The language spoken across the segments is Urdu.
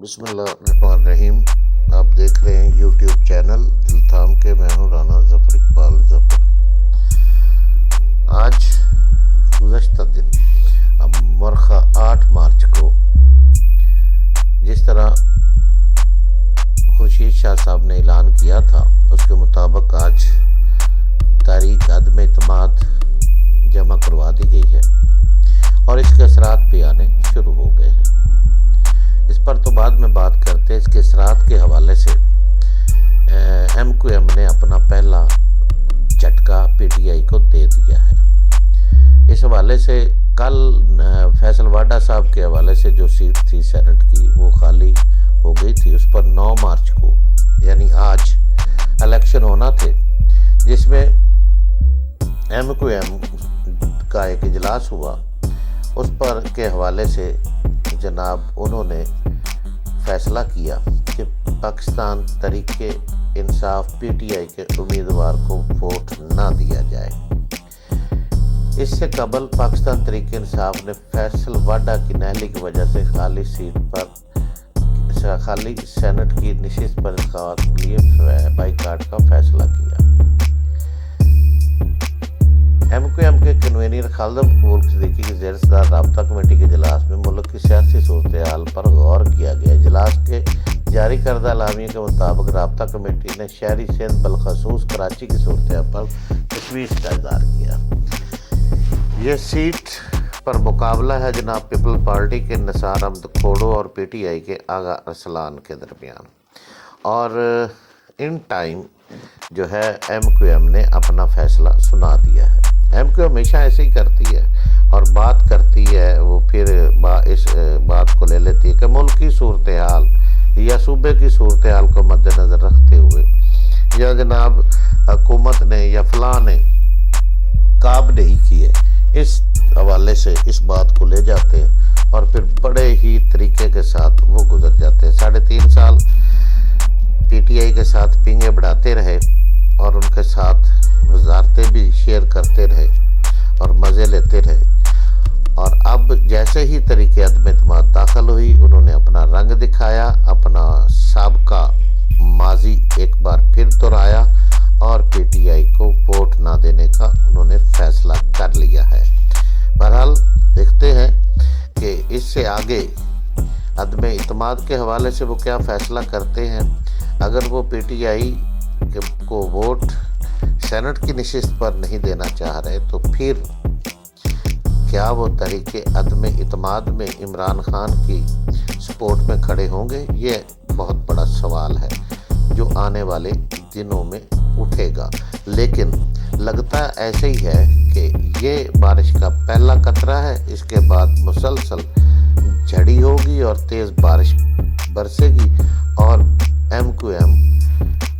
بسم اللہ الرحمن الرحیم۔ آپ دیکھ رہے ہیں یوٹیوب چینل دل تھام کے۔ میں ہوں رانا ظفر اقبال ظفر۔ آج گزشتہ دن مرخہ 8 مارچ کو جس طرح خورشید شاہ صاحب نے اعلان کیا تھا، اس کے مطابق آج تاریخ عدم اعتماد جمع کروا دی گئی ہے اور اس کے اثرات بھی آنے شروع ہو گئے ہیں۔ اس پر تو بعد میں بات کرتے ہیں۔ اس کے اثرات کے حوالے سے ایم کیو ایم نے اپنا پہلا جھٹکا پی ٹی آئی کو دے دیا ہے۔ اس حوالے سے کل فیصل واڈا صاحب کے حوالے سے جو سیٹ تھی سینٹ کی وہ خالی ہو گئی تھی، اس پر 9 مارچ کو یعنی آج الیکشن ہونا تھے، جس میں ایم کیو ایم کا ایک اجلاس ہوا۔ اس پر کے حوالے سے جناب انہوں نے فیصلہ کیا کہ Pakistan Tehreek Insaf P T I کے امیدوار کو ووٹ نہ دیا جائے۔ اس سے قبل پاکستان تحریک انصاف نے فیصل واڈا کی نااہلی کی وجہ سے خالی سینٹ کی نشست پر انتخاب کے لیے بائیکاٹ کا فیصلہ کیا۔ ایم کیو ایم کے کنوینر خالد مقبول صدیقی کی زیر صدارت رابطہ کمیٹی کے اجلاس میں ملک کی سیاسی صورتحال پر غور کیا گیا۔ اجلاس کے جاری کردہ اعلامیے کے مطابق رابطہ کمیٹی نے شہری سندھ بالخصوص کراچی کی صورتحال پر تشویش کا اظہار کیا۔ یہ سیٹ پر مقابلہ ہے جناب پیپل پارٹی کے نثار احمد کھوڑو اور پی ٹی آئی کے آغا ارسلان کے درمیان، اور ان ٹائم جو ہے ایم کیو ایم نے اپنا فیصلہ سنا دیا ہے۔ ایم کیو ہمیشہ ایسے ہی کرتی ہے اور بات کرتی ہے، وہ پھر اس بات کو لے لیتی ہے کہ ملک کی صورتحال یا صوبے کی صورتحال کو مد نظر رکھتے ہوئے یا جناب حکومت نے یا فلاں نے کاب نہیں کیے، اس حوالے سے اس بات کو لے جاتے ہیں اور پھر بڑے ہی طریقے کے ساتھ وہ گزر جاتے ہیں۔ 3.5 سال پی ٹی آئی کے ساتھ پینگے بڑھاتے رہے اور ان کے ساتھ وزارتیں بھی شیئر کرتے رہے اور مزے لیتے رہے، اور اب جیسے ہی طریق عدم اعتماد داخل ہوئی، انہوں نے اپنا رنگ دکھایا، اپنا سابقہ ماضی ایک بار پھر دہرایا اور پی ٹی آئی کو ووٹ نہ دینے کا انہوں نے فیصلہ کر لیا ہے۔ بہرحال دیکھتے ہیں کہ اس سے آگے عدم اعتماد کے حوالے سے وہ کیا فیصلہ کرتے ہیں۔ اگر وہ پی ٹی آئی کو ووٹ سینٹ کی نشست پر نہیں دینا چاہ رہے تو پھر کیا وہ تحریک عدم اعتماد میں عمران خان کی سپورٹ میں کھڑے ہوں گے؟ یہ بہت بڑا سوال ہے جو آنے والے دنوں میں اٹھے گا، لیکن لگتا ایسے ہی ہے کہ یہ بارش کا پہلا قطرہ ہے۔ اس کے بعد مسلسل جھڑی ہوگی اور تیز بارش برسے گی اور ایم کیو ایم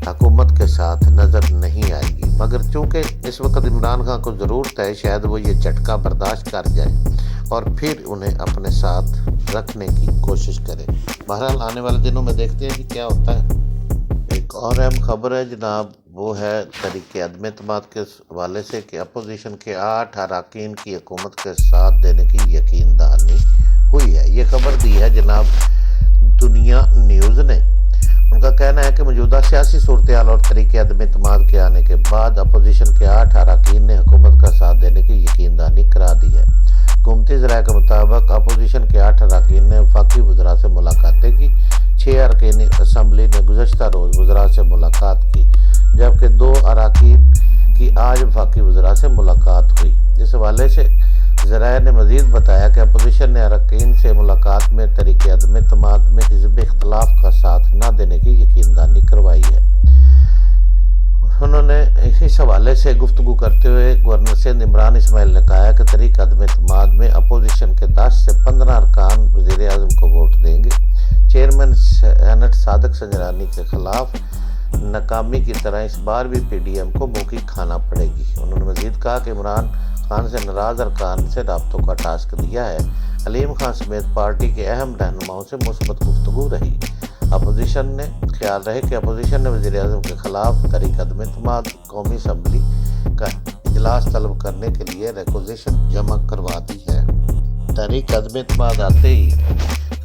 حکومت کے ساتھ نظر نہیں آئے گی، مگر چونکہ اس وقت عمران خان کو ضرورت ہے، شاید وہ یہ جھٹکا برداشت کر جائے اور پھر انہیں اپنے ساتھ رکھنے کی کوشش کرے۔ بہرحال آنے والے دنوں میں دیکھتے ہیں کہ کیا ہوتا ہے۔ ایک اور اہم خبر ہے جناب، وہ ہے طریق عدم اعتماد کے حوالے سے کہ اپوزیشن کے 8 اراکین کی حکومت کے ساتھ دینے کی یقین دہانی ہوئی ہے۔ یہ خبر دی ہے جناب دنیا نیوز نے۔ ان کا کہنا ہے کہ موجودہ سیاسی صورتحال اور طریق عدم اعتماد کے آنے کے بعد اپوزیشن کے 8 اراکین نے حکومت کا ساتھ دینے کی یقین دہانی کرا دی ہے۔ حکومتی ذرائع کے مطابق اپوزیشن کے 8 اراکین نے وفاقی وزراء سے ملاقاتیں کی۔ 6 ارکین اسمبلی نے گزشتہ روز وزراء سے ملاقات کی، جبکہ 2 اراکین کی آج وفاقی وزراء سے ملاقات ہوئی۔ اس حوالے سے ذرائع نے مزید بتایا کہ اپوزیشن نے اراکین سے ملاقات میں طریق عدم اعتماد میں حزب اختلاف کا ساتھ نہ دینے کی یقین دہانی کروائی ہے۔ انہوں نے اس حوالے سے گفتگو کرتے ہوئے گورنر سندھ عمران اسماعیل نے کہا کہ طریق عدم اعتماد میں اپوزیشن کے 10 سے 15 ارکان وزیر اعظم کو ووٹ دیں گے۔ چیئرمین سینٹ صادق سنجرانی کے خلاف ناکامی کی طرح اس بار بھی پی ڈی ایم کو منہ کی کھانا پڑے گی۔ انہوں نے مزید کہا کہ عمران خان سے ناراض ارکان سے رابطوں کا ٹاسک دیا ہے۔ علیم خان سمیت پارٹی کے اہم رہنماؤں سے مثبت گفتگو رہی۔ اپوزیشن نے خیال رہے کہ اپوزیشن نے وزیر اعظم کے خلاف طریق عدم اعتماد قومی اسمبلی کا اجلاس طلب کرنے کے لیے ریکوزیشن جمع کروا دی ہے۔ تحریک عدم اعتماد آتے ہی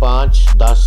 5, 10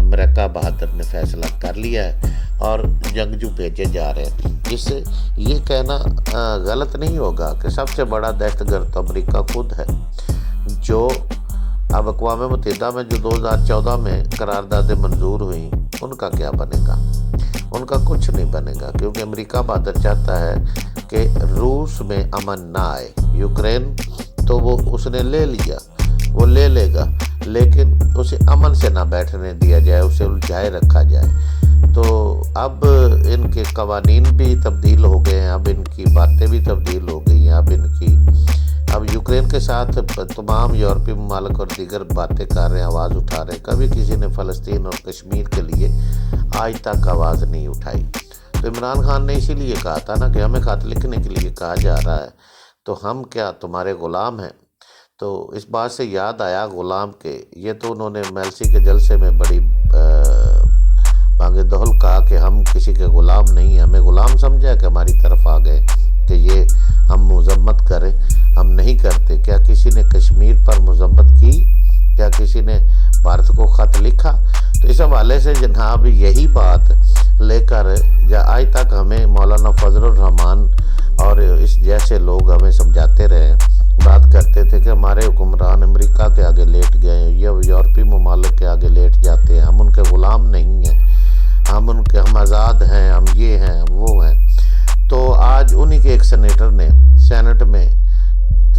امریکہ بہادر نے فیصلہ کر لیا ہے اور جنگجو بھیجے جا رہے ہیں۔ اس سے یہ کہنا غلط نہیں ہوگا کہ سب سے بڑا دہشت گرد تو امریکہ خود ہے، جو اب اقوام متحدہ میں جو 2014 میں قراردادیں منظور ہوئیں، ان کا کیا بنے گا؟ ان کا کچھ نہیں بنے گا، کیونکہ امریکہ بہادر چاہتا ہے کہ روس میں امن نہ آئے۔ یوکرین تو وہ اس نے لے لیا، وہ لے لے گا، لیکن اسے امن سے نہ بیٹھنے دیا جائے، اسے الجھائے رکھا جائے۔ تو اب ان کے قوانین بھی تبدیل ہو گئے ہیں، اب ان کی باتیں بھی تبدیل ہو گئی ہیں، اب یوکرین کے ساتھ تمام یورپی ممالک اور دیگر باتیں کر رہے ہیں، آواز اٹھا رہے ہیں۔ کبھی کسی نے فلسطین اور کشمیر کے لیے آج تک آواز نہیں اٹھائی۔ تو عمران خان نے اسی لیے کہا تھا نا کہ ہمیں خط لکھنے کے لیے کہا جا رہا ہے، تو ہم کیا تمہارے غلام ہیں؟ تو اس بات سے یاد آیا غلام کے، یہ تو انہوں نے میلسی کے جلسے میں بڑی بانگ دہل کہا کہ ہم کسی کے غلام نہیں ہیں، ہمیں غلام سمجھا کہ ہماری طرف آ گئے کہ یہ ہم مذمت کریں، ہم نہیں کرتے۔ کیا کسی نے کشمیر پر مذمت کی؟ کیا کسی نے بھارت کو خط لکھا؟ تو اس حوالے سے جناب یہی بات لے کر آج تک ہمیں مولانا فضل الرحمان اور اس جیسے لوگ ہمیں سمجھاتے رہے، بات کرتے تھے کہ ہمارے حکمران امریکہ کے آگے لیٹ گئے ہیں، یہ یورپی ممالک کے آگے لیٹ جاتے ہیں، ہم ان کے غلام نہیں ہیں، ہم آزاد ہیں، ہم یہ ہیں وہ ہیں۔ تو آج انہی کے ایک سینیٹر نے سینٹ میں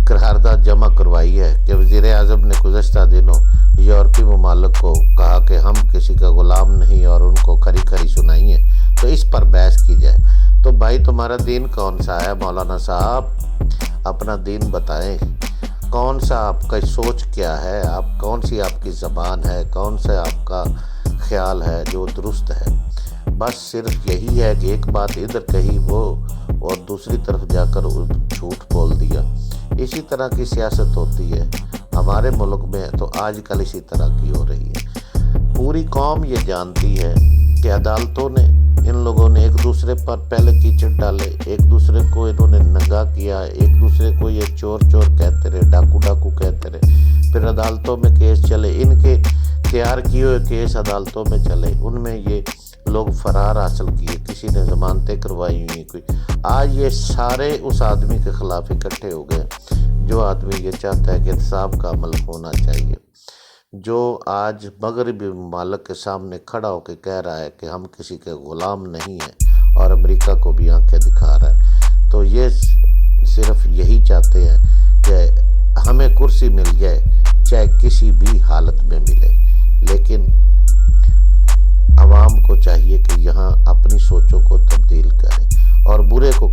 قرارداد جمع کروائی ہے کہ وزیر اعظم نے گزشتہ دنوں یورپی ممالک کو کہا کہ ہم کسی کا غلام نہیں، اور ان کو کھری کھری سنائی ہے، تو اس پر بحث کی جائے۔ تو بھائی تمہارا دین کون سا ہے مولانا صاحب؟ اپنا دین بتائیں، کون سا آپ کا سوچ کیا ہے، کون سی آپ کی زبان ہے، کون سا آپ کا خیال ہے جو درست ہے؟ بس صرف یہی ہے کہ ایک بات ادھر کہی وہ اور دوسری طرف جا کر جھوٹ بول دیا۔ اسی طرح کی سیاست ہوتی ہے ہمارے ملک میں، تو آج کل اسی طرح کی ہو رہی ہے۔ پوری قوم یہ جانتی ہے کہ عدالتوں نے، ان لوگوں نے ایک دوسرے پر پہلے کیچڑ ڈالے، ایک دوسرے کو انہوں نے ننگا کیا، ایک دوسرے کو یہ چور چور کہتے رہے، ڈاکو ڈاکو کہتے رہے، پھر عدالتوں میں کیس چلے، ان کے تیار کیے ہوئے کیس عدالتوں میں چلے، ان میں یہ لوگ فرار حاصل کیے، کسی نے ضمانتیں کروائی ہوئی کوئی۔ آج یہ سارے اس آدمی کے خلاف اکٹھے ہو گئے جو آدمی یہ چاہتا ہے کہ احتساب کا عمل ہونا چاہیے، جو آج مغربی ممالک کے سامنے کھڑا ہو کے کہہ رہا ہے کہ ہم کسی کے غلام نہیں ہیں، اور امریکہ کو بھی آنکھیں دکھا رہا ہے۔ تو یہ صرف یہی چاہتے ہیں کہ ہمیں کرسی مل جائے، چاہے کسی بھی حالت میں ملے، لیکن عوام کو چاہیے کہ یہاں اپنی سوچوں کو تبدیل کریں اور برے کو